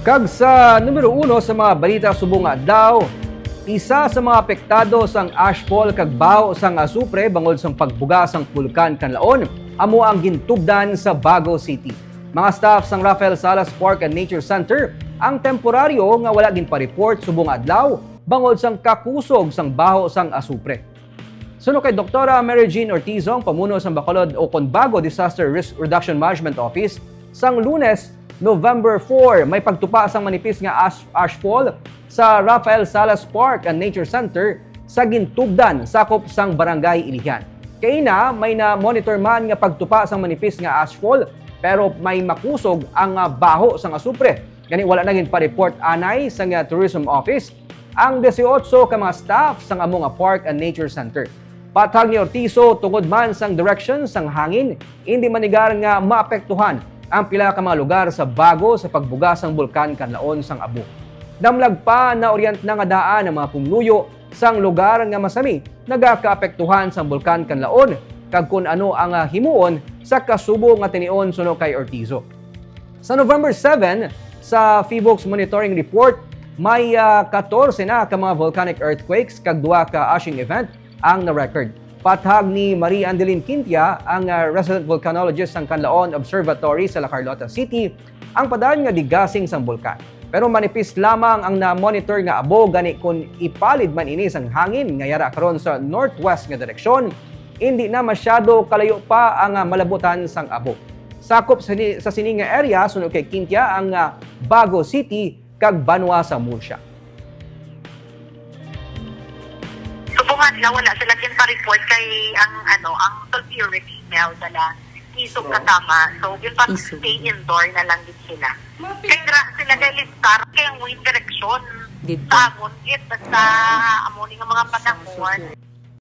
Kag sa numero 1 sa mga balita subong adlaw, isa sa mga apektado sang ashfall kag baho sang asupre bangod sang pagbuga sang bulkan Kanlaon amo ang gintubdan sa Bago City. Mga staff sang Rafael Salas Park and Nature Center ang temporaryo nga wala ginpa-report subong adlaw bangod sang kakusog sang baho sang asupre. Suno kay Dr. Mary Jean Ortizong, pamuno sang Bacolod o Bago Disaster Risk Reduction Management Office, sang Lunes, November 4, may pagtupa sang manipis nga ashfall sa Rafael Salas Park and Nature Center sa gintubdan sakop sang Barangay Iligan. Kay na may na-monitor man nga pagtupa sang manipis nga ashfall pero may makusog ang baho sang asupre. Gani wala na ginpa-report anay sang Tourism Office ang 18 ka mga staff sang among Park and Nature Center. Patag ni Ortizo tungod man sang direction sang hangin, hindi manigar nga maapektuhan ang pila ka mga lugar sa Bago sa pagbuga sang bulkan Kanlaon sang Abo. Damlag pa na orient na nga daan ang mga pumluyo sang lugar nga masami nagakaapektuhan sang bulkan Kanlaon kag kun ano ang himuon sa kasubo nga tinion suno kay Ortizo. Sa November 7 sa PHIVOLCS monitoring report may 14 na ka mga volcanic earthquakes kag 2 ka ashing event ang na-record. Patag ni Marie Andeline Quintia, ang resident volcanologist ng Kanlaon Observatory sa La Carlota City, ang padayon nga digasing sang bulkan. Pero manipis lamang ang na-monitor nga abo gani kung ipalid man ini sang hangin nga yara karon sa northwest nga direksyon, hindi na masyado kalayo pa ang malabutan sang abo. Sakop sa sining nga area sunod kay Quintia ang Bago City kag Banwa sa Murcia. Na wala sila ginpa-report kay ang sulfuric smell dala isog kasama. So yung pa stay indoor na lang din sila. Kaya sila dahil start kay ang wind direction sa amon it sa amon nga mga panahon.